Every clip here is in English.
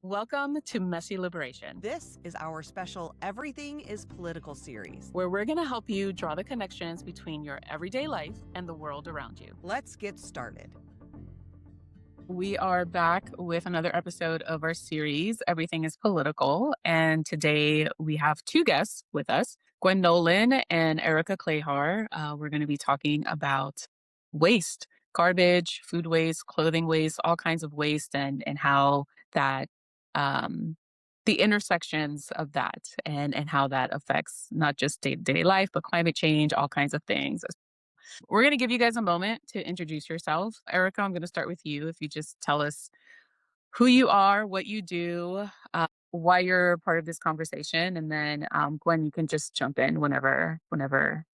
Welcome to Messy Liberation, This is our special Everything is Political series. where we're going to help you draw the connections between your everyday life and the world around you. Let's get started. We are back with another episode of our series, Everything is Political. And today we have two guests with us, Gwen Nolan and Erica Clahar. We're going to be talking about waste, garbage, food waste, clothing waste, all kinds of waste, and how that the intersections of that and how that affects not just day-to-day life, but climate change, all kinds of things. We're going to give you guys a moment to introduce yourself. Erica, I'm going to start with you. If you just tell us who you are, what you do, why you're part of this conversation, and then Gwen, you can just jump in whenever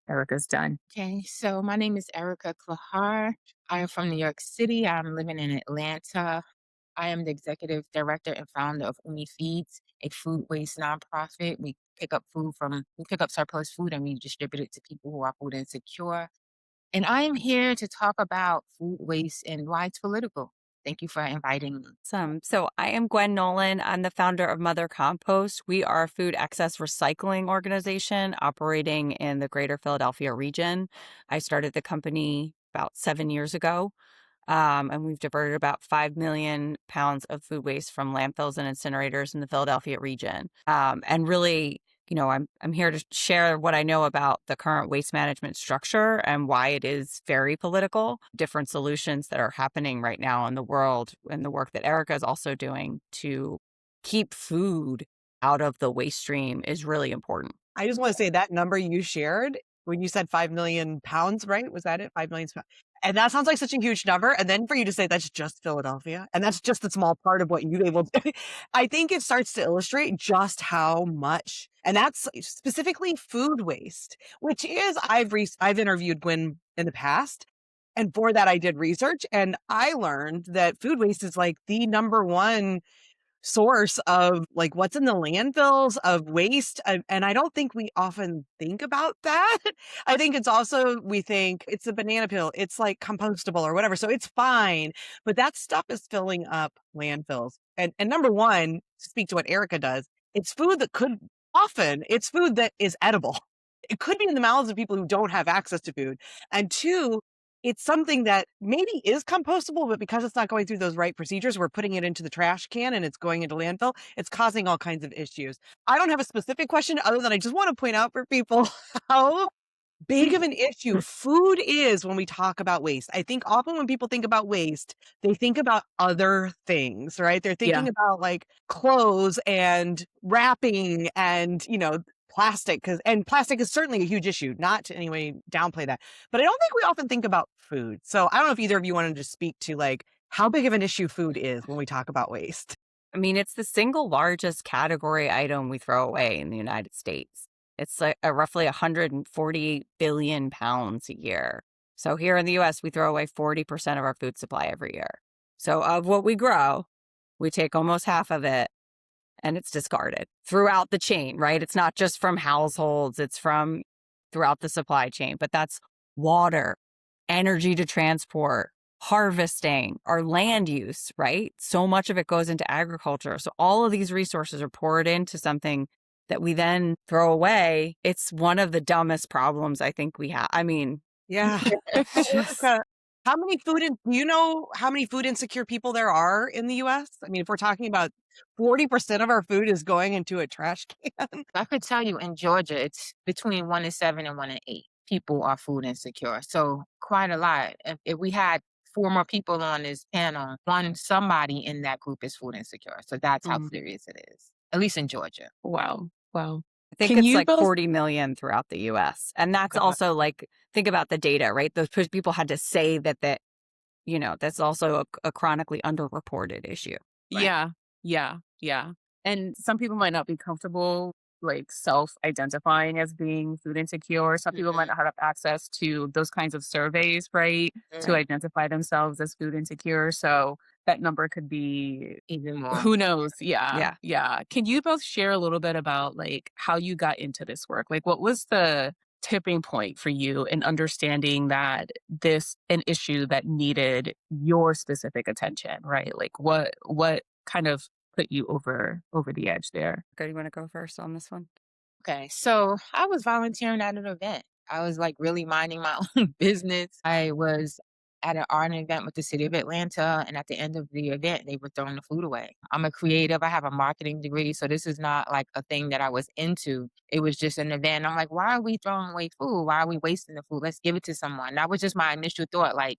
Erica's done. Okay, so my name is Erica Clahar. I am from New York City. I'm living in Atlanta. I am the executive director and founder of Uni Feeds, a food waste nonprofit. We pick up surplus food and we distribute it to people who are food insecure. And I am here to talk about food waste and why it's political. Thank you for inviting me. Awesome. So I am Gwen Nolan. I'm the founder of Mother Compost. We are a food excess recycling organization operating in the greater Philadelphia region. I started the company about 7 years ago, and we've diverted about 5 million pounds of food waste from landfills and incinerators in the Philadelphia region. And really, I'm here to share what I know about the current waste management structure and why it is very political, different solutions that are happening right now in the world, and the work that Erica is also doing to keep food out of the waste stream is really important. I just want to say that number you shared when you said 5 million pounds, right? Was that it? 5 million pounds. And that sounds like such a huge number. And then for you to say that's just Philadelphia and that's just a small part of what you're able to, I think it starts to illustrate just how much. And that's specifically food waste, which is, I've interviewed Gwen in the past. And for that, I did research and I learned that food waste is like the number one source of like what's in the landfills of waste. And I don't think we often think about that. I think it's also, we think it's a banana peel, it's like compostable or whatever. So it's fine. But that stuff is filling up landfills. And number one, to speak to what Erica does, it's food that is edible. It could be in the mouths of people who don't have access to food. And two, it's something that maybe is compostable, but because it's not going through those right procedures, we're putting it into the trash can and it's going into landfill. It's causing all kinds of issues. I don't have a specific question other than I just want to point out for people how big of an issue food is when we talk about waste. I think often when people think about waste, they think about other things, right? They're thinking about like clothes and wrapping and, plastic, and plastic is certainly a huge issue, not to any way downplay that. But I don't think we often think about food. So I don't know if either of you wanted to speak to like how big of an issue food is when we talk about waste. I mean, it's the single largest category item we throw away in the United States. It's like roughly 148 billion pounds a year. So here in the US, we throw away 40% of our food supply every year. So of what we grow, we take almost half of it and it's discarded throughout the chain, right? It's not just from households, it's from throughout the supply chain, but that's water, energy to transport, harvesting, our land use, right? So much of it goes into agriculture. So all of these resources are poured into something that we then throw away. It's one of the dumbest problems I think we have. I mean, yeah. How many do you know how many food insecure people there are in the US? I mean, if we're talking about 40% of our food is going into a trash can. I could tell you in Georgia, it's between 1 in 7 and 1 in 8 people are food insecure. So quite a lot. If we had 4 more people on this panel, somebody in that group is food insecure. So that's how serious it is, at least in Georgia. Wow. I think it's like 40 million throughout the US. And that's also like, think about the data, right? Those people had to say that, that's also a chronically underreported issue. Right? Yeah. And some people might not be comfortable like self-identifying as being food insecure. Some people might not have access to those kinds of surveys, right? To identify themselves as food insecure. So that number could be even more. Who knows? Yeah. Can you both share a little bit about like how you got into this work? Like what was the tipping point for you in understanding that an issue that needed your specific attention, right? Like what kind of put you over the edge there? Good, you want to go first on this one? Okay, so I was volunteering at an event. I was like really minding my own business. I was at an art event with the city of Atlanta, and at the end of the event, they were throwing the food away. I'm a creative. I have a marketing degree, so this is not like a thing that I was into. It was just an event. I'm like, why are we throwing away food? Why are we wasting the food? Let's give it to someone. That was just my initial thought, like,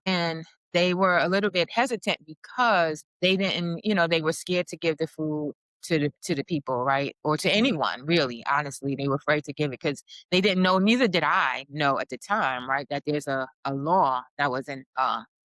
and they were a little bit hesitant because they didn't, they were scared to give the food to the people, right? Or to anyone, really, honestly. They were afraid to give it because they didn't know, neither did I know at the time, right, that there's a law that was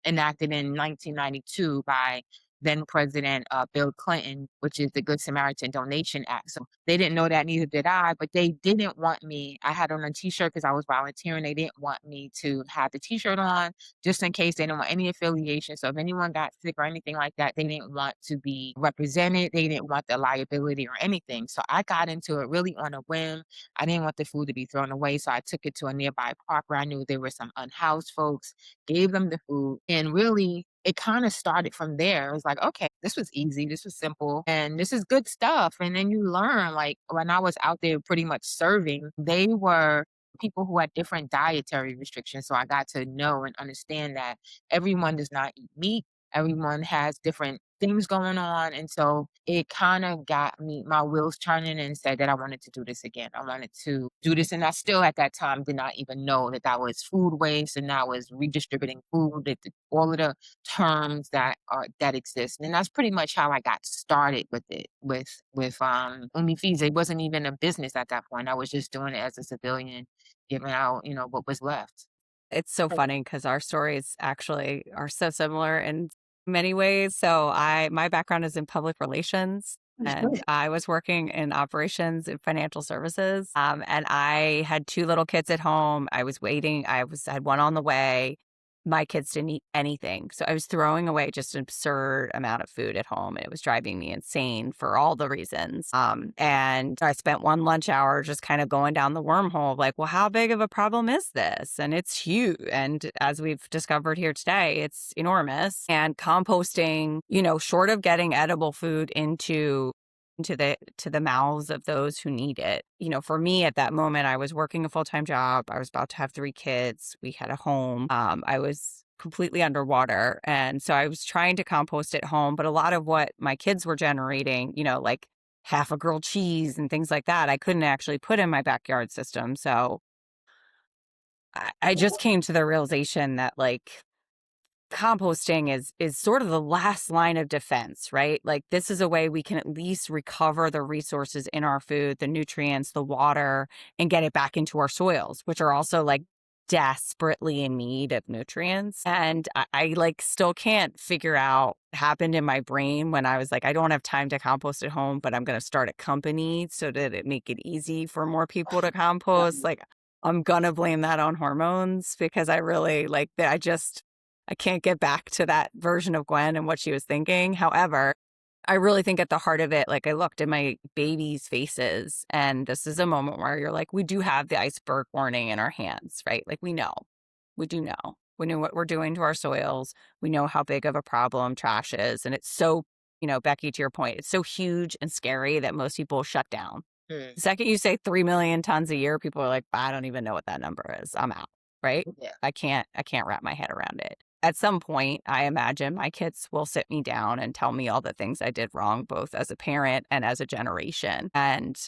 enacted in 1992 by then President Bill Clinton, which is the Good Samaritan Donation Act. So they didn't know that, neither did I, but they didn't want me. I had on a t-shirt because I was volunteering. They didn't want me to have the t-shirt on just in case. They didn't want any affiliation. So if anyone got sick or anything like that, they didn't want to be represented. They didn't want the liability or anything. So I got into it really on a whim. I didn't want the food to be thrown away. So I took it to a nearby park where I knew there were some unhoused folks, gave them the food, and really it kind of started from there. It was like, okay, this was easy, this was simple, and this is good stuff. And then you learn, like when I was out there pretty much serving, they were people who had different dietary restrictions. So I got to know and understand that everyone does not eat meat. Everyone has different things going on. And so it kind of got me, my wheels turning, and said that I wanted to do this again. I wanted to do this. And I still at that time did not even know that that was food waste and that was redistributing food, all of the terms that exist. And that's pretty much how I got started with it, with Uni Feeds. It wasn't even a business at that point. I was just doing it as a civilian, giving out, what was left. It's so funny because our stories actually are so similar in many ways. So my background is in public relations, and I was working in operations in financial services. And I had two little kids at home. I was waiting. Had one on the way. My kids didn't eat anything. So I was throwing away just an absurd amount of food at home. And it was driving me insane for all the reasons. And I spent one lunch hour just kind of going down the wormhole of like, well, how big of a problem is this? And it's huge. And as we've discovered here today, it's enormous. And composting, short of getting edible food into the mouths of those who need it. For me at that moment, I was working a full-time job. I was about to have 3 kids. We had a home. I was completely underwater. And so I was trying to compost at home, but a lot of what my kids were generating, like half a grilled cheese and things like that, I couldn't actually put in my backyard system. So I just came to the realization that like composting is sort of the last line of defense, right? Like this is a way we can at least recover the resources in our food, the nutrients, the water, and get it back into our soils, which are also like desperately in need of nutrients. And I like still can't figure out what happened in my brain when I was like, I don't have time to compost at home, but I'm going to start a company so that it make it easy for more people to compost. Like I'm going to blame that on hormones because I really like that. I can't get back to that version of Gwen and what she was thinking. However, I really think at the heart of it, like I looked at my babies' faces, and this is a moment where you're like, we do have the iceberg warning in our hands, right? Like we do know. We know what we're doing to our soils. We know how big of a problem trash is. And it's so, Becky, to your point, it's so huge and scary that most people shut down. The second you say 3 million tons a year, people are like, I don't even know what that number is. I'm out, right? Yeah. I can't wrap my head around it. At some point, I imagine my kids will sit me down and tell me all the things I did wrong, both as a parent and as a generation. And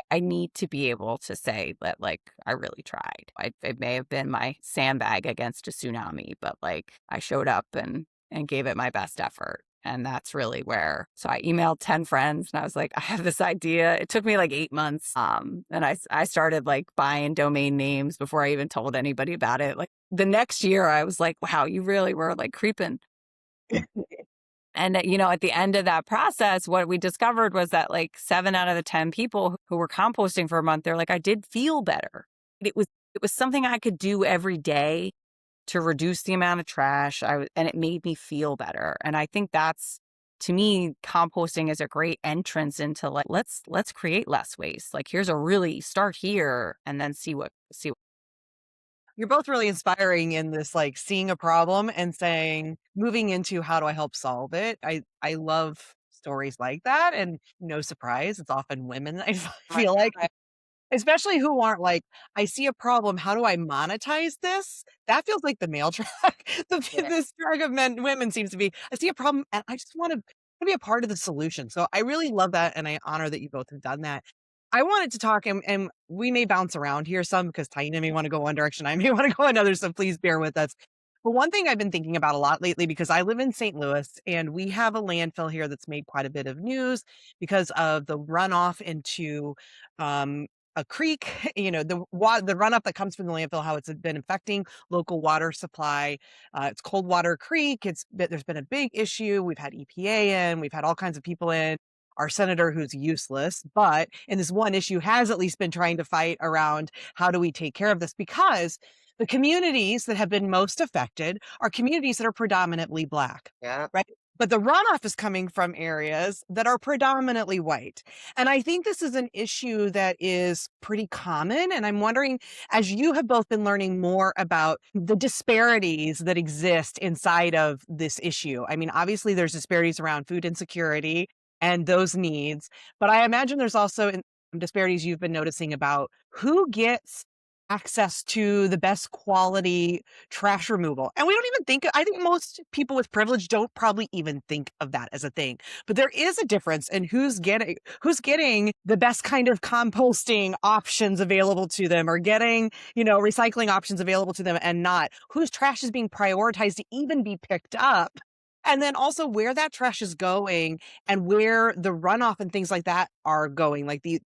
I need to be able to say that, like, I really tried. It may have been my sandbag against a tsunami, but like I showed up and gave it my best effort. And that's really where, so I emailed 10 friends and I was like, I have this idea. It took me like 8 months. And I started like buying domain names before I even told anybody about it. Like the next year I was like, wow, you really were like creeping. And, at the end of that process, what we discovered was that like 7 out of the 10 people who were composting for a month, they're like, I did feel better. It was something I could do every day to reduce the amount of trash. And it made me feel better. And I think that's, to me, composting is a great entrance into like, let's create less waste. Like, here's a really start here and then see what. You're both really inspiring in this, like, seeing a problem and saying, moving into how do I help solve it. I love stories like that, and no surprise, it's often women, I My feel like, God. especially who aren't like, I see a problem, how do I monetize this? That feels like the male track. Yeah. This track of men, women seems to be, I see a problem and I just want to be a part of the solution. So I really love that. And I honor that you both have done that. I wanted to talk, and we may bounce around here some because Taina may want to go one direction. I may want to go another. So please bear with us. But one thing I've been thinking about a lot lately, because I live in St. Louis and we have a landfill here that's made quite a bit of news because of the runoff into um, a creek, the runoff that comes from the landfill, how it's been affecting local water supply. It's Coldwater Creek. There's been a big issue. We've had EPA in, we've had all kinds of people in. Our senator, who's useless, but in this one issue, has at least been trying to fight around how do we take care of this, because the communities that have been most affected are communities that are predominantly Black, Yeah. right? But the runoff is coming from areas that are predominantly white. And I think this is an issue that is pretty common. And I'm wondering, as you have both been learning more about the disparities that exist inside of this issue. I mean, obviously, there's disparities around food insecurity and those needs, but I imagine there's also disparities you've been noticing about who gets access to the best quality trash removal. And we don't even I think most people with privilege don't probably even think of that as a thing. But there is a difference in who's getting the best kind of composting options available to them, or getting, recycling options available to them, and not whose trash is being prioritized to even be picked up. And then also where that trash is going and where the runoff and things like that are going, like the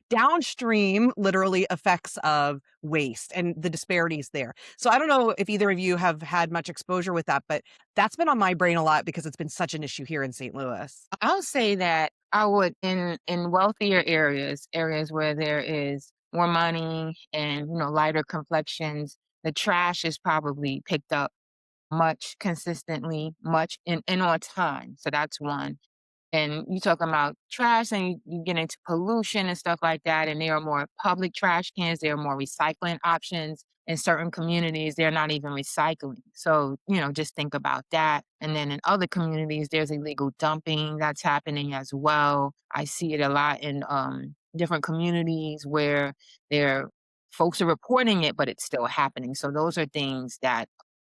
downstream literally effects of waste and the disparities there. So I don't know if either of you have had much exposure with that, but that's been on my brain a lot because it's been such an issue here in St. Louis. I'll say that I would in wealthier areas where there is more money and lighter complexions, the trash is probably picked up much consistently, much and on time. So that's one. And you talking about trash and you get into pollution and stuff like that. And there are more public trash cans, there are more recycling options in certain communities. They're not even recycling. So, just think about that. And then in other communities, there's illegal dumping that's happening as well. I see it a lot in different communities where there folks are reporting it, but it's still happening. So those are things that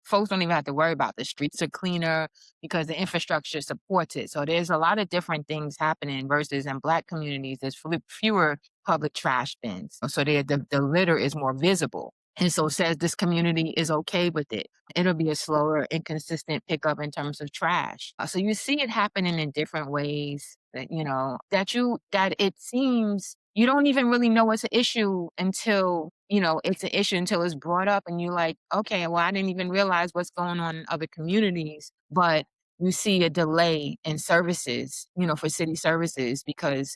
folks don't even have to worry about. The streets are cleaner because the infrastructure supports it. So there's a lot of different things happening versus in Black communities, there's fewer public trash bins. So the litter is more visible. And so says this community is okay with it. It'll be a slower, inconsistent pickup in terms of trash. So you see it happening in different ways that it seems you don't even really know it's an issue until, it's an issue until it's brought up and you're like, okay, well, I didn't even realize what's going on in other communities. But you see a delay in services, for city services because,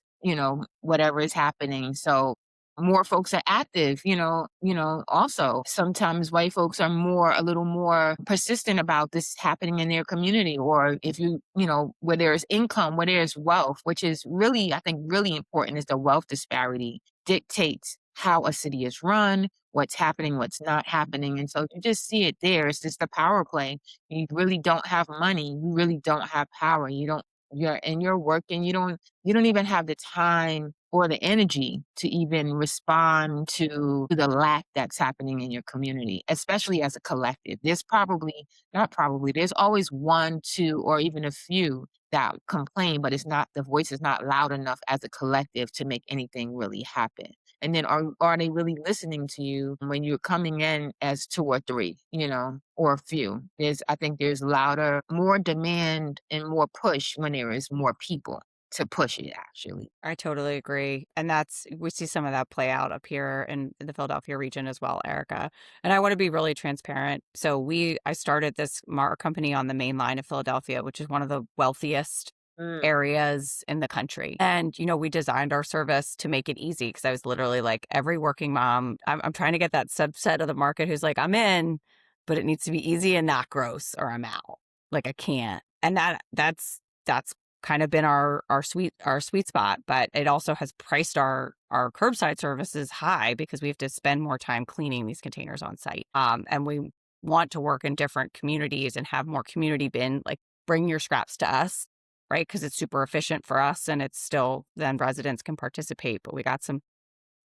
whatever is happening. So more folks are active, also sometimes white folks are a little more persistent about this happening in their community, or if where there's income, where there's wealth, which is really, I think really important, is the wealth disparity dictates how a city is run, what's happening, what's not happening. And so you just see it there. It's just the power play. You really don't have money. You really don't have power. You're working. You don't even have the time or the energy to even respond to the lack that's happening in your community, especially as a collective. There's always one, two, or even a few that complain, but the voice is not loud enough as a collective to make anything really happen. And then are they really listening to you when you're coming in as two or three, or a few? I think there's louder, more demand and more push when there is more people to push it, actually. I totally agree. And we see some of that play out up here in the Philadelphia region as well, Erica. And I want to be really transparent. So I started this company on the main line of Philadelphia, which is one of the wealthiest areas in the country. And, we designed our service to make it easy because I was literally like, every working mom, I'm trying to get that subset of the market who's like, I'm in, but it needs to be easy and not gross or I'm out. Like I can't. And that's kind of been our sweet spot, but it also has priced our curbside services high because we have to spend more time cleaning these containers on site. And we want to work in different communities and have more community bin, like bring your scraps to us, right? Because it's super efficient for us, and it's still then residents can participate. But we got some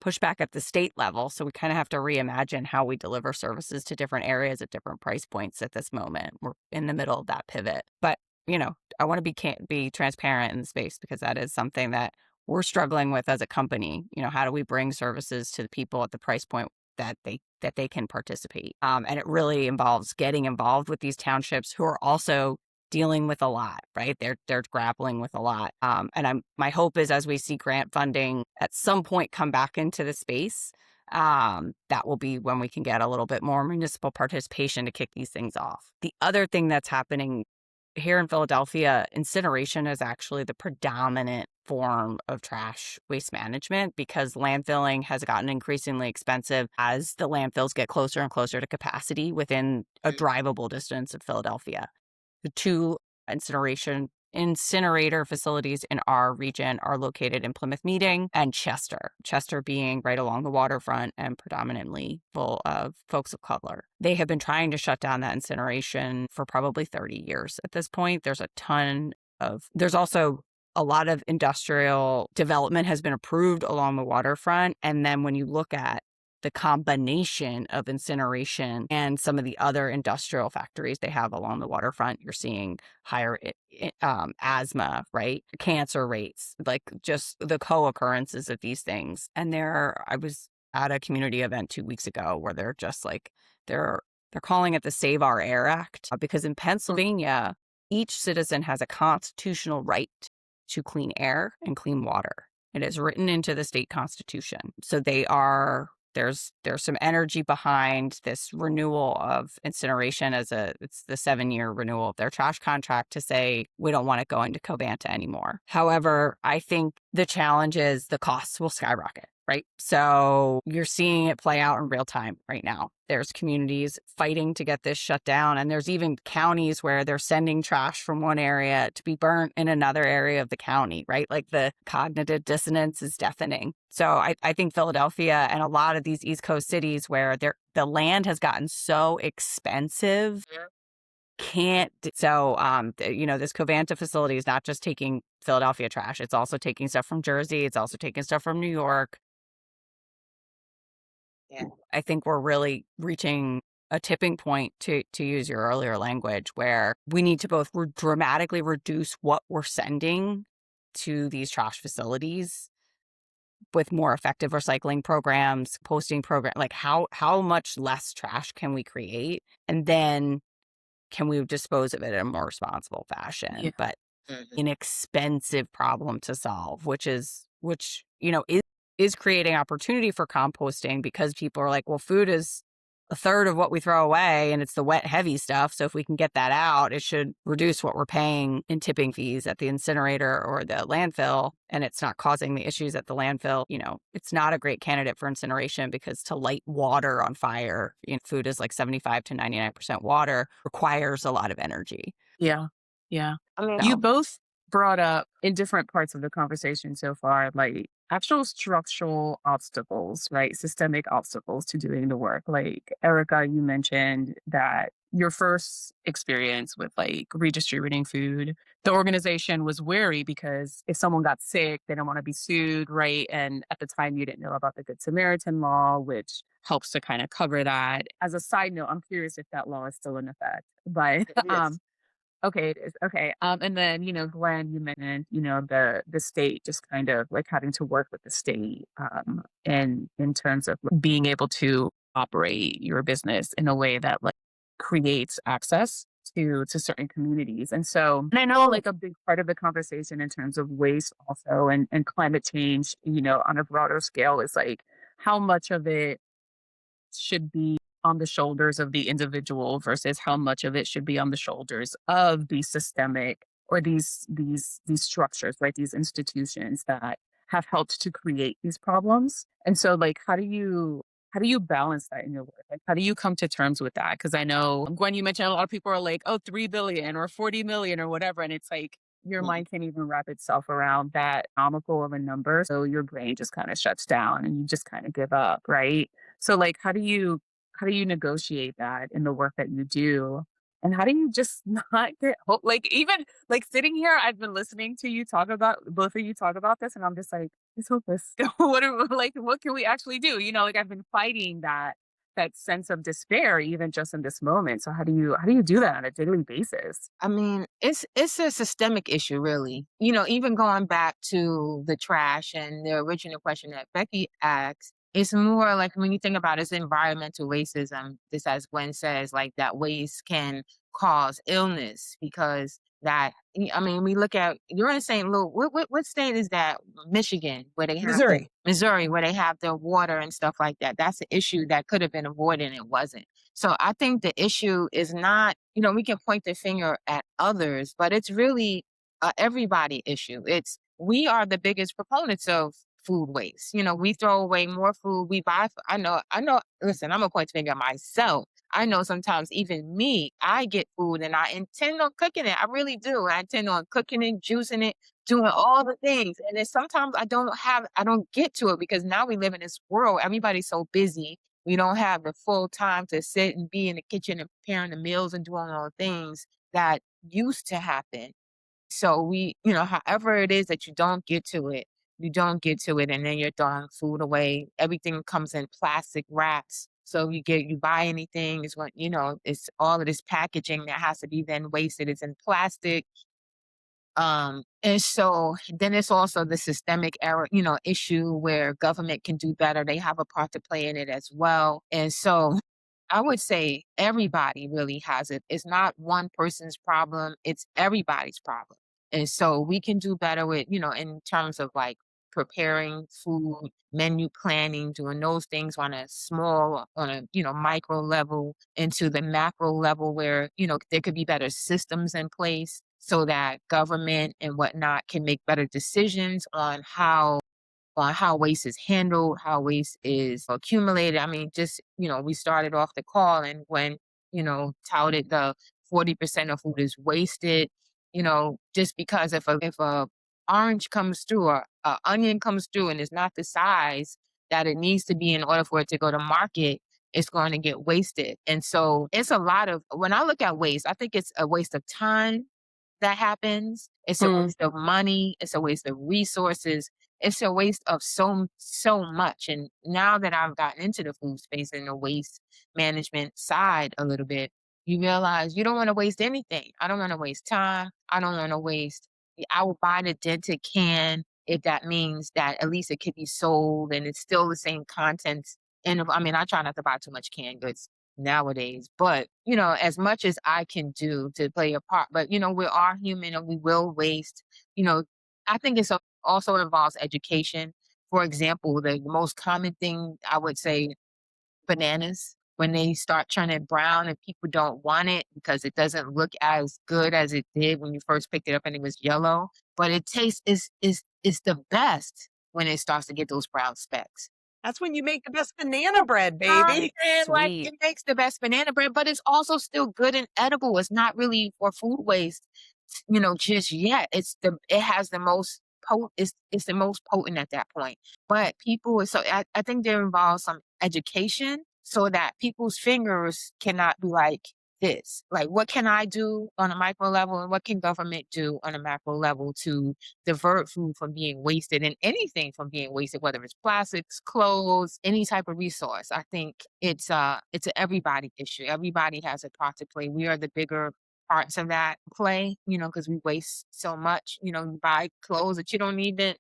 pushback at the state level, so we kind of have to reimagine how we deliver services to different areas at different price points at this moment. We're in the middle of that pivot, but I want to be transparent in the space because that is something that we're struggling with as a company. How do we bring services to the people at the price point that they can participate? And it really involves getting involved with these townships who are also dealing with a lot, right? They're grappling with a lot. And my hope is as we see grant funding at some point come back into the space, that will be when we can get a little bit more municipal participation to kick these things off. The other thing that's happening here in Philadelphia, incineration is actually the predominant form of trash waste management because landfilling has gotten increasingly expensive as the landfills get closer and closer to capacity within a drivable distance of Philadelphia. The two incinerator facilities in our region are located in Plymouth Meeting and Chester. Chester being right along the waterfront and predominantly full of folks of color. They have been trying to shut down that incineration for probably 30 years at this point. There's also a lot of industrial development has been approved along the waterfront. And then when you look at the combination of incineration and some of the other industrial factories they have along the waterfront, you're seeing higher asthma, right? Cancer rates, like just the co-occurrences of these things. And I was at a community event 2 weeks ago where they're just like, they're calling it the Save Our Air Act because in Pennsylvania, each citizen has a constitutional right to clean air and clean water. It is written into the state constitution. So there's some energy behind this renewal of incineration it's the 7-year renewal of their trash contract to say we don't want it going to Covanta anymore. However, I think the challenge is the costs will skyrocket, right? So you're seeing it play out in real time right now. There's communities fighting to get this shut down. And there's even counties where they're sending trash from one area to be burnt in another area of the county, right? Like the cognitive dissonance is deafening. So I think Philadelphia and a lot of these East Coast cities where the land has gotten so expensive this Covanta facility is not just taking Philadelphia trash. It's also taking stuff from Jersey. It's also taking stuff from New York. Yeah. I think we're really reaching a tipping point, to use your earlier language, where we need to both dramatically reduce what we're sending to these trash facilities with more effective recycling programs, posting program, like how much less trash can we create? And then can we dispose of it in a more responsible fashion? Yeah. But an expensive problem to solve, which is creating opportunity for composting because people are like, well, food is a third of what we throw away and it's the wet, heavy stuff. So if we can get that out, it should reduce what we're paying in tipping fees at the incinerator or the landfill. And it's not causing the issues at the landfill. It's not a great candidate for incineration because to light water on fire, food is like 75 to 99% water, requires a lot of energy. Yeah. Yeah. You both brought up in different parts of the conversation so far, like actual structural obstacles, right? Systemic obstacles to doing the work. Like Erica, you mentioned that your first experience with like redistributing food, the organization was wary because if someone got sick, they don't want to be sued, right? And at the time you didn't know about the Good Samaritan law, which helps to kind of cover that. As a side note, I'm curious if that law is still in effect. But okay, it is. Okay. And then, Gwen, you mentioned, the state just kind of like having to work with the state and in terms of being able to operate your business in a way that like creates access to certain communities. And I know like a big part of the conversation in terms of waste also and climate change, on a broader scale is like how much of it should be on the shoulders of the individual versus how much of it should be on the shoulders of the systemic or these structures, right? These institutions that have helped to create these problems. And so like, how do you balance that in your work? Like, how do you come to terms with that? Because I know, Gwen, you mentioned a lot of people are like, oh, 3 billion or 40 million or whatever. And it's like, your Mm. mind can't even wrap itself around that comical of a number. So your brain just kind of shuts down and you just kind of give up, right? So like how do you negotiate that in the work that you do? And how do you just not get hope? Like even like sitting here, I've been listening to you talk about both of you talk about this, and I'm just like, it's hopeless. What can we actually do? Like I've been fighting that sense of despair even just in this moment. So how do you do that on a daily basis? I mean, it's a systemic issue, really. Even going back to the trash and the original question that Becky asked, it's more like when you think about it's environmental racism, this as Gwen says, like that waste can cause illness because I mean, we look at you're in St. Louis. What state is that? Michigan, where they have Missouri. Missouri, where they have the water and stuff like that. That's an issue that could have been avoided and it wasn't. So I think the issue is not, we can point the finger at others, but it's really a everybody issue. We are the biggest proponents of food waste. We throw away more food. We buy. I know. Listen, I'm gonna point the finger at myself. I know sometimes even me, I get food and I intend on cooking it. I really do. I intend on cooking it, juicing it, doing all the things. And then sometimes I don't get to it because now we live in this world. Everybody's so busy, we don't have the full time to sit and be in the kitchen and preparing the meals and doing all the things that used to happen. So however it is that you don't get to it, you don't get to it, and then you're throwing food away. Everything comes in plastic wraps. So you buy anything, is what, it's all of this packaging that has to be then wasted. It's in plastic. And so then it's also the systemic error, issue where government can do better. They have a part to play in it as well. And so I would say everybody really has it. It's not one person's problem, it's everybody's problem. And so we can do better with, in terms of like preparing food, menu planning, doing those things on a, micro level into the macro level where, there could be better systems in place so that government and whatnot can make better decisions on how waste is handled, how waste is accumulated. I mean, just, we started off the call and when, touted the 40% of food is wasted, just because if a orange comes through or a onion comes through and is not the size that it needs to be in order for it to go to market, it's going to get wasted. And so it's a lot of when I look at waste, I think it's a waste of time that happens. It's a Hmm. waste of money. It's a waste of resources. It's a waste of so much. And now that I've gotten into the food space and the waste management side a little bit, you realize you don't want to waste anything. I don't want to waste time. I don't want to waste. I will buy the dented can if that means that at least it could be sold and it's still the same contents. And I mean, I try not to buy too much canned goods nowadays. But, as much as I can do to play a part, but, we are human and we will waste, you know, I think also involves education. For example, the most common thing I would say, bananas, when they start turning brown and people don't want it because it doesn't look as good as it did when you first picked it up and it was yellow, but it tastes is the best when it starts to get those brown specks. That's when you make the best banana bread, I'm baby. saying, like, Sweet. it makes the best banana bread, but it's also still good and edible. It's not really for food waste, just yet. It has the most it's the most potent at that point. But I think there involves some education so that people's fingers cannot be like this. Like, what can I do on a micro level and what can government do on a macro level to divert food from being wasted and anything from being wasted, whether it's plastics, clothes, any type of resource. I think it's an everybody issue. Everybody has a part to play. We are the bigger parts of that play, because we waste so much. You buy clothes that you don't even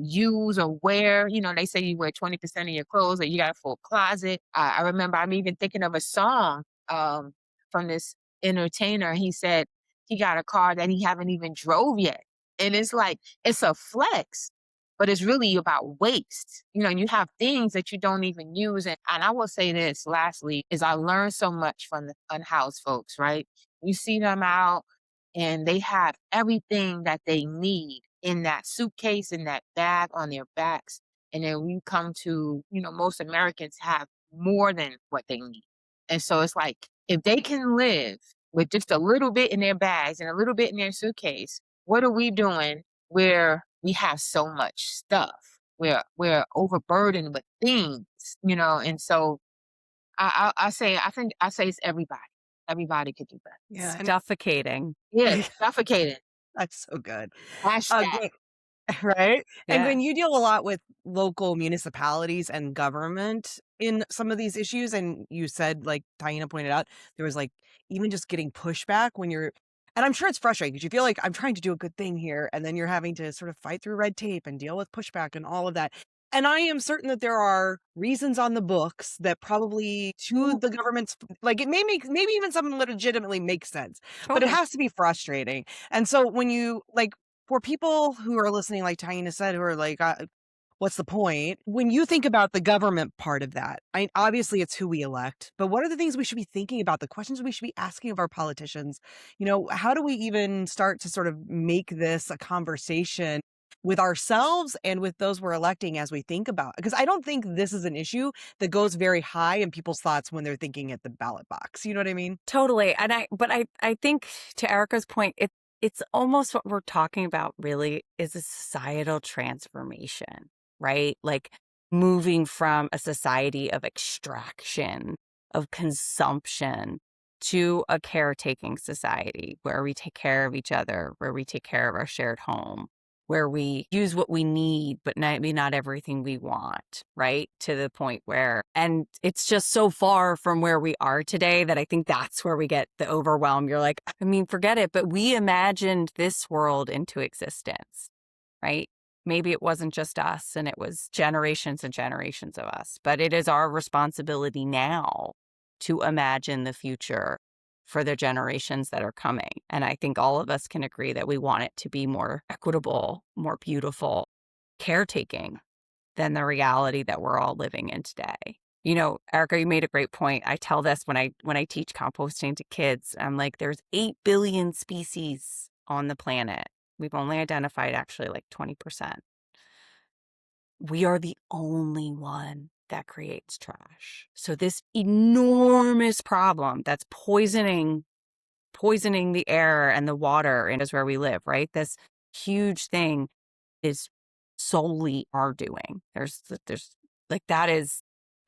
use or wear. They say you wear 20% of your clothes or you got a full closet. I remember I'm even thinking of a song from this entertainer. He said he got a car that he haven't even drove yet. And it's like, it's a flex, but it's really about waste. You have things that you don't even use. And I will say this lastly, is I learned so much from the unhoused folks, right? You see them out and they have everything that they need in that suitcase, in that bag on their backs. And then we come to, most Americans have more than what they need. And so it's like, if they can live with just a little bit in their bags and a little bit in their suitcase, what are we doing where we have so much stuff? We're overburdened with things, you know, and so I say I say it's everybody. Everybody could do better. Yeah. And Suffocating. Yeah, suffocating. that's so good. Hashtag. Gwen, right? And Yeah. when you deal a lot with local municipalities and government in some of these issues, and you said, like Taina pointed out, there was like even just getting pushback when you're, and I'm sure it's frustrating because you feel like I'm trying to do a good thing here, and then you're having to sort of fight through red tape and deal with pushback and all of that. And I am certain that there are reasons on the books that probably to the government's, like it may make, maybe even something that legitimately makes sense, but it Totally. has to be frustrating. And so when you like, for people who are listening, like Taina said, who are like, what's the point? When you think about the government part of that, obviously it's who we elect, but what are the things we should be thinking about? The questions we should be asking of our politicians? You know, how do we even start to sort of make this a conversation with ourselves and with those we're electing as we think about? Because I don't think this is an issue that goes very high in people's thoughts when they're thinking at the ballot box. You know what I mean? Totally. And I think to Erica's point, it's almost what we're talking about really is a societal transformation, right? Like moving from a society of extraction, of consumption, to a caretaking society where we take care of each other, where we take care of our shared home, where we use what we need, but maybe not everything we want, right? To the point where, and it's just so far from where we are today that I think that's where we get the overwhelm. You're like, I mean, forget it, but we imagined this world into existence, right? Maybe it wasn't just us and it was generations and generations of us, but it is our responsibility now to imagine the future for the generations that are coming. And I think all of us can agree that we want it to be more equitable, more beautiful, caretaking than the reality that we're all living in today. You know, Erica, you made a great point. I tell this when I teach composting to kids. I'm like, there's 8 billion species on the planet. We've only identified actually like 20%. We are the only one that creates trash. So this enormous problem that's poisoning the air and the water and is where we live, right? This huge thing is solely our doing. There's like, that is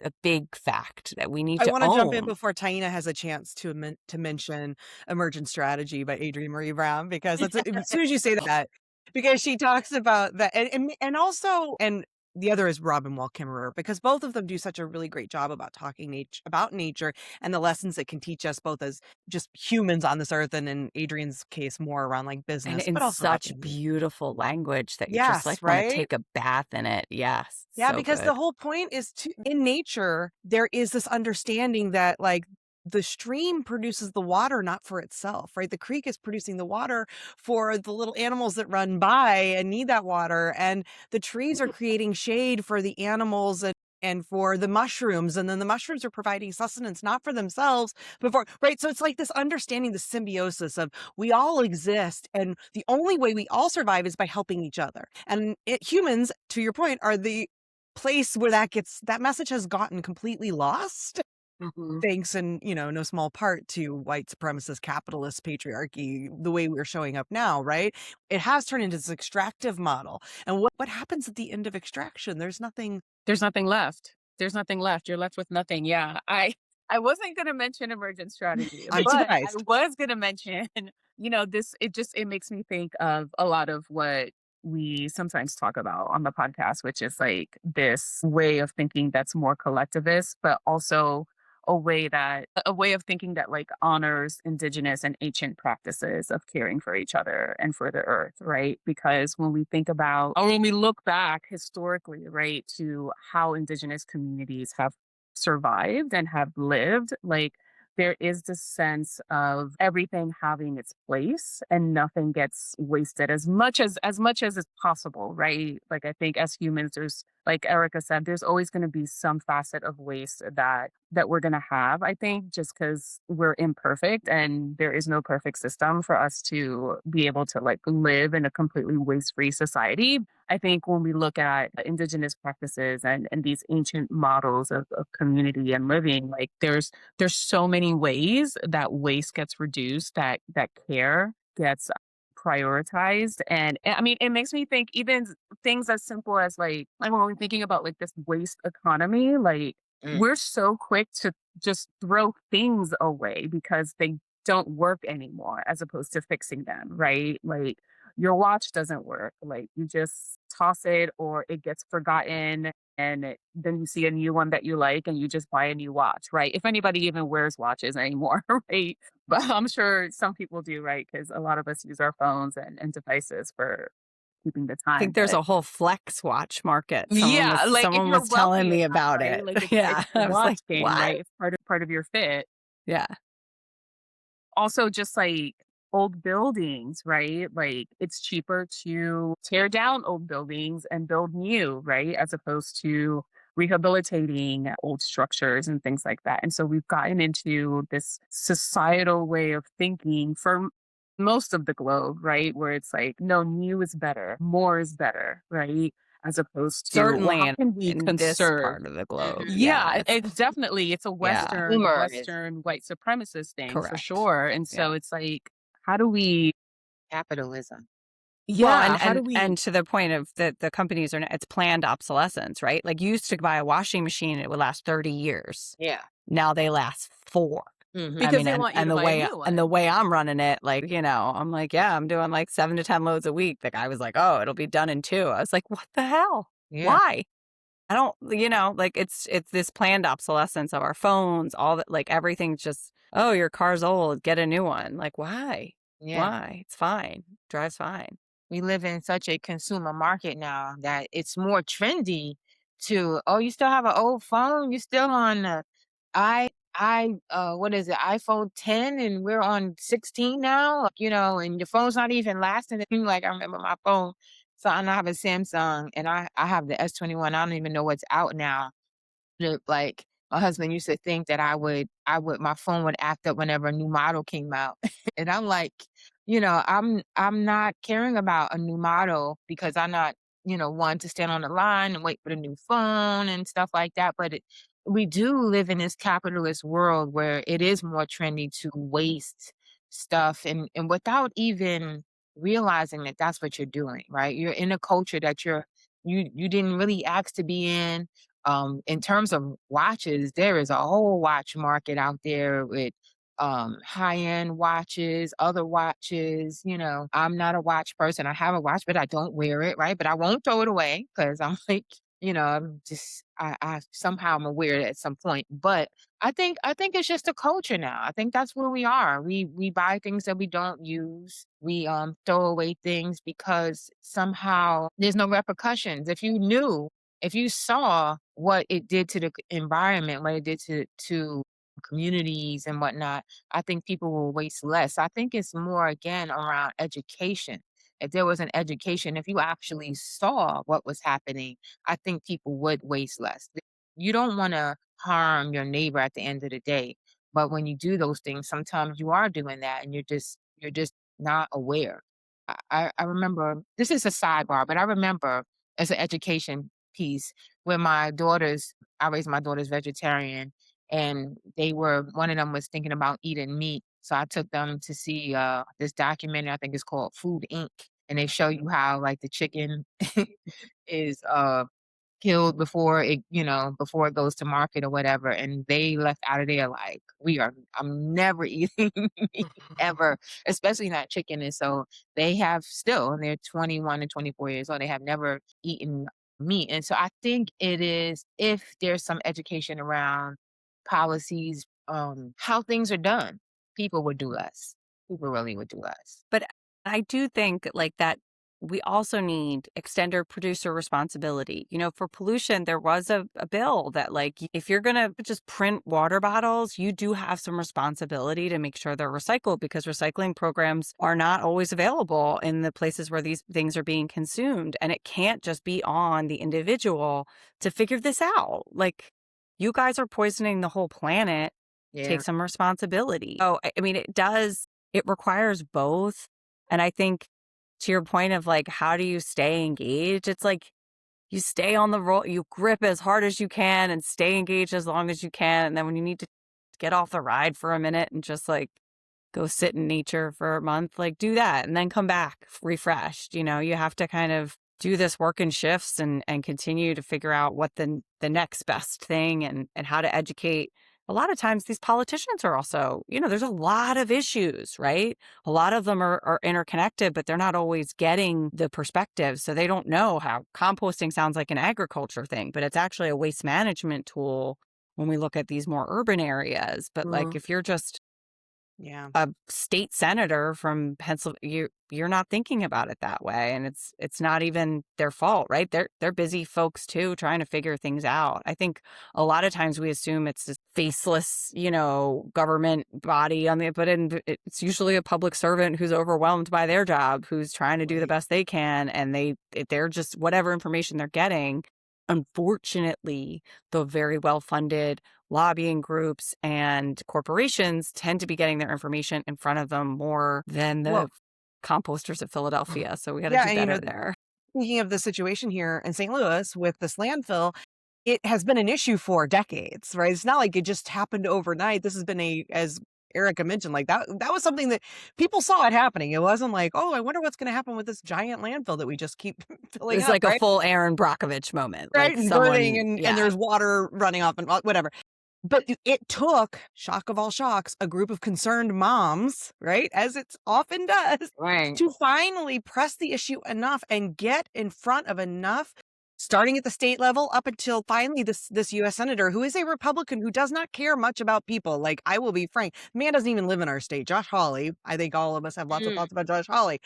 a big fact that we need I to want to jump in own. before Taina has a chance to mention Emergent Strategy by Adrienne Marie Brown, because that's as soon as you say that, because she talks about that, and also, and the other is Robin Wall Kimmerer, because both of them do such a really great job about talking about nature and the lessons it can teach us both as just humans on this earth, and in Adrienne's case more around like And business, in but also about such beautiful language that you just yes, like want to right? take a bath in it. Yes. Yeah, So because the good. whole point is to, in nature, there is this understanding that like the stream produces the water not for itself, right? The creek is producing the water for the little animals that run by and need that water. And the trees are creating shade for the animals and for the mushrooms. And then the mushrooms are providing sustenance, not for themselves, but for, right? So it's like this understanding, the symbiosis of we all exist. And the only way we all survive is by helping each other. And humans, to your point, are the place where that message has gotten completely lost, thanks in, you know, no small part to white supremacist capitalist patriarchy, the way we're showing up now, right? It has turned into this extractive model. And what happens at the end of extraction? There's nothing. There's nothing left. There's nothing left. You're left with nothing. Yeah. I wasn't going to mention emergent strategy, I'm but I surprised. was going to mention, it makes me think of a lot of what we sometimes talk about on the podcast, which is like this way of thinking that's more collectivist, but also a way of thinking that like honors indigenous and ancient practices of caring for each other and for the earth, right? Because when we think about, or when we look back historically, right, to how indigenous communities have survived and have lived, like there is this sense of everything having its place and nothing gets wasted as much as is possible, right? Like I think as humans, there's, like Erica said, there's always going to be some facet of waste that we're going to have, I think, just because we're imperfect and there is no perfect system for us to be able to like live in a completely waste-free society. I think when we look at indigenous practices and these ancient models of community and living, like there's so many ways that waste gets reduced, that care gets prioritized. And I mean, it makes me think even things as simple as like when we're thinking about like this waste economy, like Mm. we're so quick to just throw things away because they don't work anymore as opposed to fixing them, right? Like your watch doesn't work. Like you just toss it or it gets forgotten then you see a new one that you like and you just buy a new watch, right? If anybody even wears watches anymore, right? But I'm sure some people do, right? Because a lot of us use our phones and devices for keeping the I think time. there's But a whole flex watch market. yeah, like if Someone you're was telling wealthy me enough, about right? it. Like it's Yeah. the I was watch like, thing, what? right? It's part of your fit. Yeah. Also, just like old buildings, right? Like it's cheaper to tear down old buildings and build new, right? As opposed to rehabilitating old structures and things like that. And so we've gotten into this societal way of thinking for most of the globe, right? Where it's like, no, new is better, more is better, right? As opposed to, well, Certainly how can we in this conserve? part of the globe. Yeah, Yeah. it's definitely it's a Yeah. Consumerism. Western white supremacist thing for Correct. sure. And Yeah. so it's like, how do we Capitalism. Well, yeah, how do we and to the point of the companies it's planned obsolescence, right? Like you used to buy a washing machine, it would last 30 years. Yeah. Now they last 4. Mm-hmm. I because mean, they want you and to the buy a way new and the one. way I'm running it, like, I'm like, yeah, I'm doing like 7 to 10 loads a week. The guy was like, oh, it'll be done in 2. I was like, what the hell? Yeah. Why? I don't, like it's this planned obsolescence of our phones, all that, like everything's just, oh, your car's old, get a new one. Like, why? Yeah. Why? It's fine. Drives fine. We live in such a consumer market now that it's more trendy to, oh, you still have an old phone? You still on the what is it, iPhone 10 and we're on 16 now, and your phone's not even lasting. Like I remember my phone. So I have a Samsung and I have the S21. I don't even know what's out now. Like my husband used to think that my phone would act up whenever a new model came out. And I'm like, I'm not caring about a new model because I'm not, one to stand on the line and wait for the new phone and stuff like that. But we do live in this capitalist world where it is more trendy to waste stuff and without even realizing that that's what you're doing, right? You're in a culture that you didn't really ask to be in terms of watches, there is a whole watch market out there with high-end watches, other watches. I'm not a watch person. I have a watch, but I don't wear it, right? But I won't throw it away because I'm like, I'm just I somehow I'm aware at some point. But I think it's just a culture now. I think that's where we are. We buy things that we don't use. We throw away things because somehow there's no repercussions. If you saw what it did to the environment, what it did to communities and whatnot, I think people will waste less. I think it's more again around education. If there was an education, if you actually saw what was happening, I think people would waste less. You don't want to harm your neighbor at the end of the day, but when you do those things, sometimes you are doing that, and you're just not aware. I remember, this is a sidebar, but I remember as an education piece where I raised my daughters vegetarian, and one of them was thinking about eating meat. So I took them to see this documentary, I think it's called Food Inc. And they show you how like the chicken is killed before it goes to market or whatever. And they left out of there like, I'm never eating meat ever, especially not chicken. And so they have still, and they're 21 and 24 years old, they have never eaten meat. And so I think it is, if there's some education around policies, how things are done, people would do less. People really would do less. But I do think like that we also need extended producer responsibility. For pollution, there was a bill that like if you're going to just print water bottles, you do have some responsibility to make sure they're recycled because recycling programs are not always available in the places where these things are being consumed. And it can't just be on the individual to figure this out. Like you guys are poisoning the whole planet. Yeah. Take some responsibility. Oh, I mean, it requires both. And I think to your point of like, how do you stay engaged? It's like you stay on the roll, you grip as hard as you can and stay engaged as long as you can. And then when you need to get off the ride for a minute and just like go sit in nature for a month, like do that and then come back refreshed. You know, you have to kind of do this work in shifts and continue to figure out what the next best thing and how to educate. A lot of times these politicians are also, you know, there's a lot of issues, right? A lot of them are interconnected, but they're not always getting the perspective. So they don't know how composting sounds like an agriculture thing, but it's actually a waste management tool when we look at these more urban areas. But like if you're just Yeah. a state senator from Pennsylvania, you're not thinking about it that way, and it's not even their fault, right? They're busy folks too, trying to figure things out. I think a lot of times we assume it's this faceless, you know, government body but it's usually a public servant who's overwhelmed by their job, who's trying to do the Right. best they can, and they're just whatever information they're getting. Unfortunately, the very well-funded lobbying groups and corporations tend to be getting their information in front of them more than Well, the composters of Philadelphia. So we got to yeah, do and better there. thinking of the situation here in St. Louis with this landfill, it has been an issue for decades, right? It's not like it just happened overnight. This has been as Erica mentioned, like that was something that people saw it happening. It wasn't like, oh, I wonder what's going to happen with this giant landfill that we just keep filling It's up, like a right? full Aaron Brockovich moment. Right, Like and burning, someone, and yeah. there's water running off and whatever. But it took, shock of all shocks, a group of concerned moms, right, as it often does, Right. to finally press the issue enough and get in front of enough, starting at the state level up until finally this U.S. senator, who is a Republican who does not care much about people. Like, I will be frank, man doesn't even live in our state. Josh Hawley, I think all of us have lots of Mm. thoughts about Josh Hawley.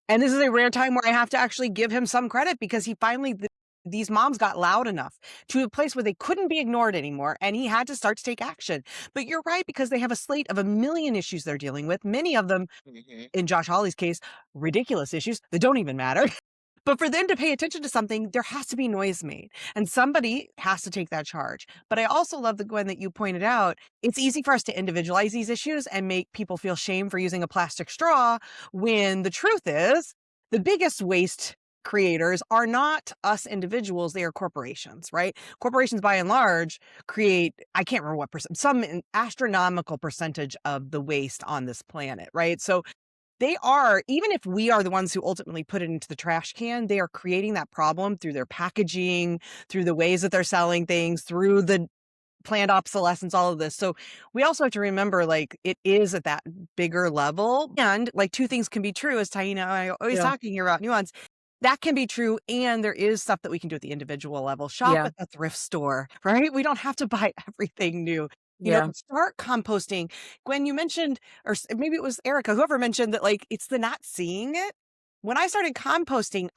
And this is a rare time where I have to actually give him some credit, because he finally, these moms got loud enough to a place where they couldn't be ignored anymore, and he had to start to take action. But you're right, because they have a slate of a million issues they're dealing with, many of them, Mhm. in Josh Hawley's case, ridiculous issues that don't even matter. But for them to pay attention to something, there has to be noise made, and somebody has to take that charge. But I also love the Gwen that you pointed out. It's easy for us to individualize these issues and make people feel shame for using a plastic straw, when the truth is the biggest waste creators are not us individuals, they are corporations, right? Corporations by and large create, I can't remember what percent, some astronomical percentage of the waste on this planet, right? So they are, even if we are the ones who ultimately put it into the trash can, they are creating that problem through their packaging, through the ways that they're selling things, through the planned obsolescence, all of this. So we also have to remember, like, it is at that bigger level. And like, two things can be true, as Taina and I are always Yeah. talking here about nuance. That can be true, and there is stuff that we can do at the individual level. Shop Yeah. at the thrift store, right? We don't have to buy everything new. Yeah. Start composting. Gwen, you mentioned, or maybe it was Erica, whoever mentioned that, like, it's the not seeing it. When I started composting,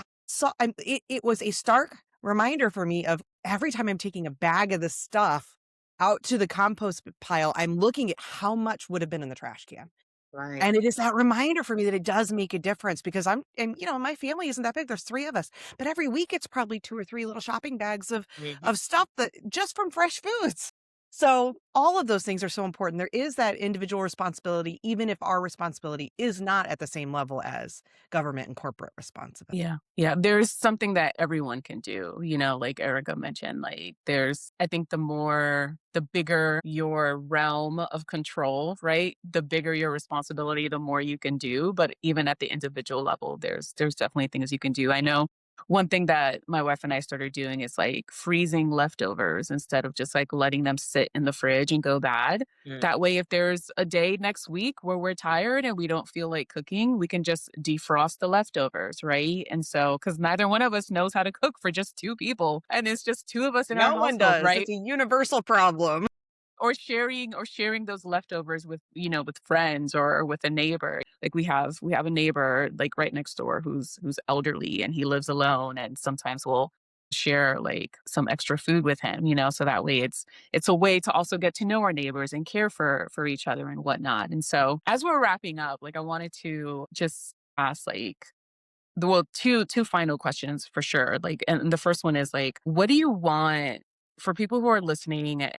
it was a stark reminder for me of every time I'm taking a bag of this stuff out to the compost pile, I'm looking at how much would have been in the trash can. Right. And it is that reminder for me that it does make a difference, because my family isn't that big. There's 3 of us, but every week it's probably 2 or 3 little shopping bags of Mhm. stuff that just from fresh foods. So all of those things are so important. There is that individual responsibility, even if our responsibility is not at the same level as government and corporate responsibility. Yeah. Yeah. There's something that everyone can do, like Erica mentioned. Like, I think the bigger your realm of control, right? The bigger your responsibility, the more you can do. But even at the individual level, there's definitely things you can do. I know one thing that my wife and I started doing is like freezing leftovers instead of just like letting them sit in the fridge and go bad. Mm. That way, if there's a day next week where we're tired and we don't feel like cooking, we can just defrost the leftovers, right? And so, because neither one of us knows how to cook for just 2 people, and it's just 2 of us in our No one household, does. right? It's a universal problem. Or sharing those leftovers with friends or with a neighbor. Like, we have a neighbor like right next door who's elderly, and he lives alone, and sometimes we'll share like some extra food with him, so that way it's a way to also get to know our neighbors and care for each other and whatnot. And so, as we're wrapping up, like, I wanted to just ask, like, two final questions for sure. Like, and the first one is like, what do you want for people who are listening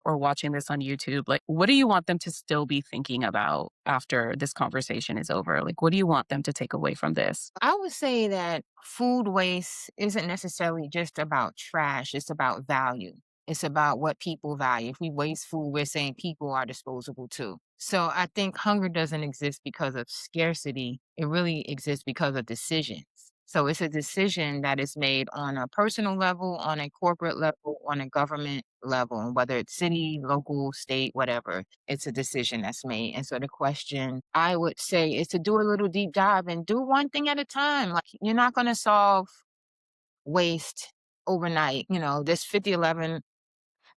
or watching this on YouTube? Like, what do you want them to still be thinking about after this conversation is over? Like, what do you want them to take away from this? I would say that food waste isn't necessarily just about trash, it's about value. It's about what people value. If we waste food, we're saying people are disposable too. So I think hunger doesn't exist because of scarcity. It really exists because of decisions. So it's a decision that is made on a personal level, on a corporate level, on a government level, and whether it's city, local, state, whatever, it's a decision that's made. And so the question I would say is to do a little deep dive and do one thing at a time. Like you're not going to solve waste overnight. There's 11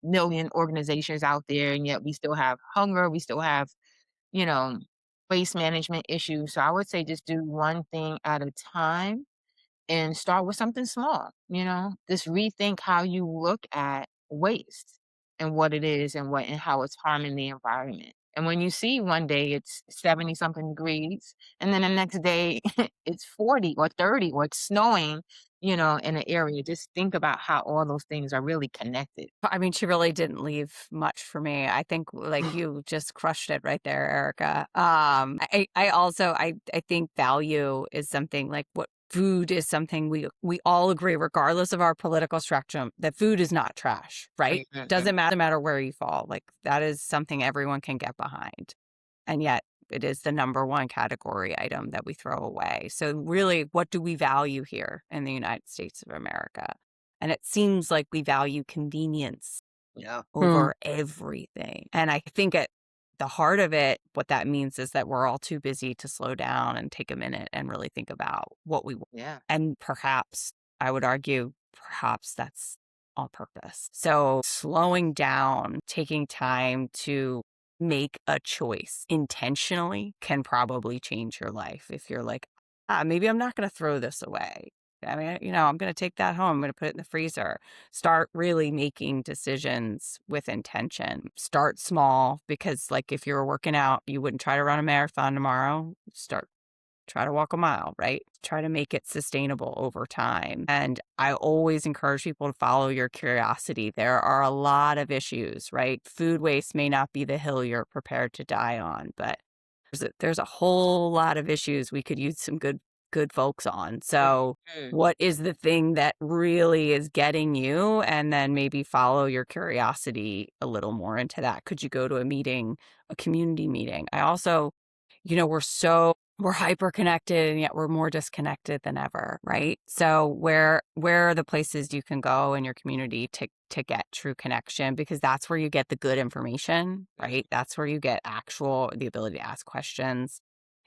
million organizations out there, and yet we still have hunger. We still have, you know, waste management issues. So I would say just do one thing at a time and start with something small, just rethink how you look at waste and what it is and how it's harming the environment. And when you see one day it's 70 something degrees, and then the next day it's 40 or 30 or it's snowing, in an area, just think about how all those things are really connected. I mean, she really didn't leave much for me. I think like you just crushed it right there, Erica. I also I think value is something like what food is something we all agree, regardless of our political spectrum, that food is not trash, right? Mhm. Doesn't matter where you fall. Like that is something everyone can get behind. And yet it is the number one category item that we throw away. So really, what do we value here in the United States of America? And it seems like we value convenience Yeah. over everything. And I think at the heart of it, what that means is that we're all too busy to slow down and take a minute and really think about what we want. Yeah. And perhaps, I would argue, perhaps that's on purpose. So slowing down, taking time to make a choice intentionally can probably change your life. If you're like, maybe I'm not going to throw this away. I mean, I'm going to take that home. I'm going to put it in the freezer. Start really making decisions with intention. Start small because, like, if you were working out, you wouldn't try to run a marathon tomorrow. Try to walk a mile, right? Try to make it sustainable over time. And I always encourage people to follow your curiosity. There are a lot of issues, right? Food waste may not be the hill you're prepared to die on, but there's a whole lot of issues we could use some good folks on. So what is the thing that really is getting you? And then maybe follow your curiosity a little more into that. Could you go to a meeting, a community meeting? I also, we're hyper connected and yet we're more disconnected than ever, right? So where are the places you can go in your community to get true connection? Because that's where you get the good information, right? That's where you get the ability to ask questions.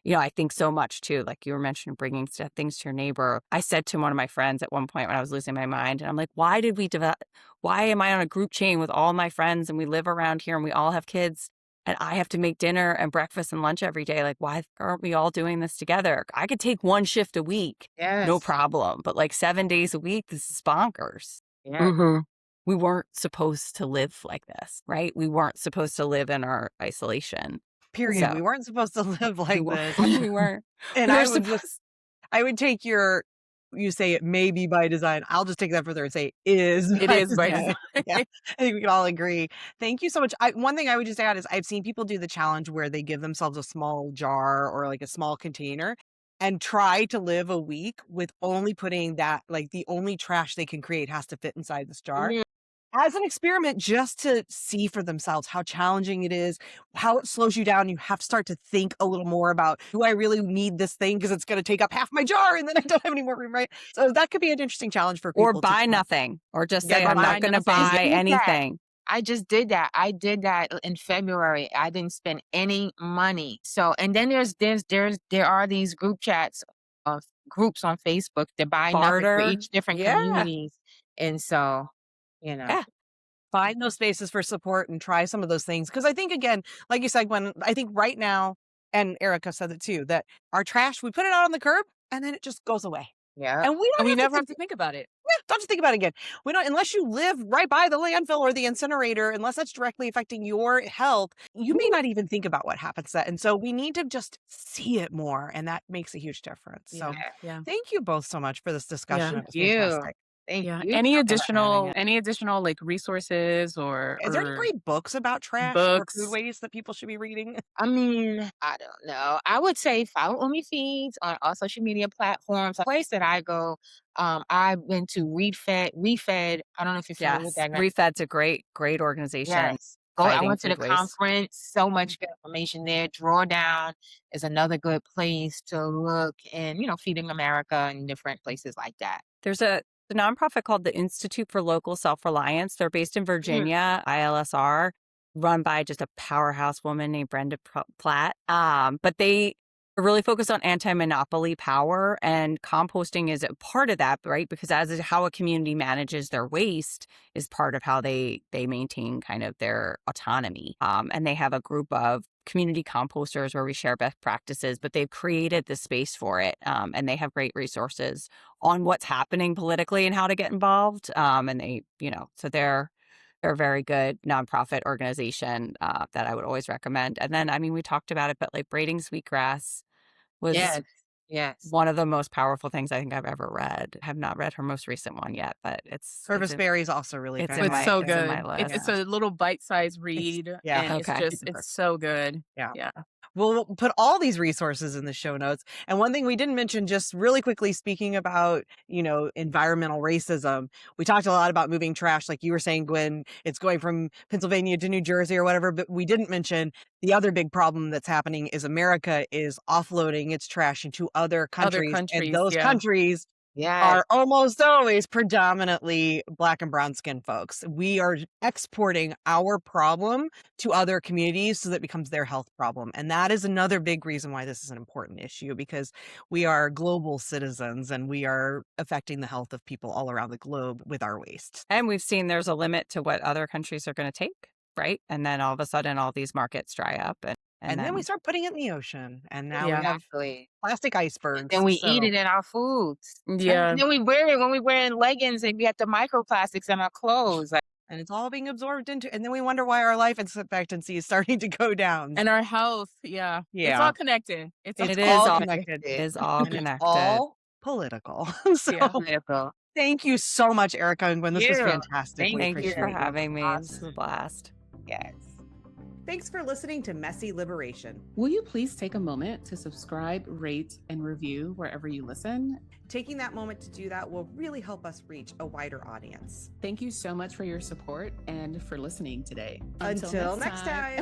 I think so much too, like you were mentioning, bringing things to your neighbor. I said to one of my friends at one point when I was losing my mind, and I'm like, why am I on a group chain with all my friends and we live around here and we all have kids and I have to make dinner and breakfast and lunch every day? Like, why aren't we all doing this together? I could take one shift a week, no Yes. problem. But like 7 days a week, this is bonkers. Yeah. We weren't supposed to live like this, right? We weren't supposed to live in our isolation. Period. So We weren't supposed to live like this. we weren't. And We were I would take you say it may be by design. I'll just take that further and say It is by design. Yeah, I think we can all agree. Thank you so much. One thing I would just add is I've seen people do the challenge where they give themselves a small jar or like a small container and try to live a week with only putting that, like the only trash they can create has to fit inside this jar. As an experiment, just to see for themselves how challenging it is, how it slows you down. You have to start to think a little more about, do I really need this thing? Because it's going to take up half my jar and then I don't have any more room, right? So that could be an interesting challenge for people. Or buy nothing. Or just say, Yeah, I'm not going to buy anything. I just did that. I did that in February. I didn't spend any money. So, and then there are these group chats of groups on Facebook that buy nothing for Barter. each different Yeah. communities. And so, Yeah. Find those spaces for support and try some of those things. Because I think, again, like you said, Gwen, I think right now, and Erica said it too, that our trash, we put it out on the curb and then it just goes away. yeah. And we never have to think about it. don't have to think about it again. We don't, unless you live right by the landfill or the incinerator, unless that's directly affecting your health, you may not even think about what happens to that. And so we need to just see it more. And that makes a huge difference. So Yeah. thank you both so much for this discussion. Yeah. It was Thank you. fantastic. Thank Yeah. you Any so much for having additional us. any additional like resources Is there any or great books about trash or food books? waste that people should be reading? I mean, I don't know. I would say follow Uni Feeds on all social media platforms. A place that I go, I've been to Refed. I don't know if you're familiar with Yes. that. Refed's a great organization Yes. I fighting went to the food waste. conference, so much good information there. Drawdown is another good place to look and, Feeding America and different places like that. There's a nonprofit called the Institute for Local Self-Reliance. They're based in Virginia, ILSR, run by just a powerhouse woman named Brenda Platt. But they are really focused on anti-monopoly power, and composting is a part of that, right? Because as is how a community manages their waste is part of how they maintain kind of their autonomy. And they have a group of community composters where we share best practices, but they've created the space for it. And they have great resources on what's happening politically and how to get involved. And they, so they're a very good nonprofit organization that I would always recommend. And then, I mean, we talked about it, but like Braiding Sweetgrass was Yes. Yes. one of the most powerful things I think I've ever read. I have not read her most recent one yet, but Purvis Berry is also really it's fantastic. It's so it's in my good. list. It's a little bite-sized read, yeah. and Okay. it's so good. Yeah. Yeah. We'll put all these resources in the show notes. And one thing we didn't mention, just really quickly, speaking about, environmental racism, we talked a lot about moving trash. Like you were saying, Gwen, it's going from Pennsylvania to New Jersey or whatever. But we didn't mention the other big problem that's happening is America is offloading its trash into other countries. And those yeah. countries Yes. are almost always predominantly Black and brown skin folks. We are exporting our problem to other communities so that it becomes their health problem. And that is another big reason why this is an important issue, because we are global citizens and we are affecting the health of people all around the globe with our waste. And we've seen there's a limit to what other countries are going to take, right? And then all of a sudden, all these markets dry up. And then we start putting it in the ocean. And now Yeah. we have Exactly. plastic icebergs. And we so- eat it in our foods. Yeah. And then we wear it when we wear leggings and we have the microplastics in our clothes. And it's all being absorbed into, and then we wonder why our life expectancy is starting to go down. And our health, yeah. It's Yeah. all connected. It's It all is all connected. connected. It is all And it's connected. all political. So Yeah. Political. thank you so much, Erica and Gwen. This was You. fantastic. We Thank Thank you for appreciate it. having me. This was Awesome. a blast. Yes. Thanks for listening to Messy Liberation. Will you please take a moment to subscribe, rate, and review wherever you listen? Taking that moment to do that will really help us reach a wider audience. Thank you so much for your support and for listening today. Until next time.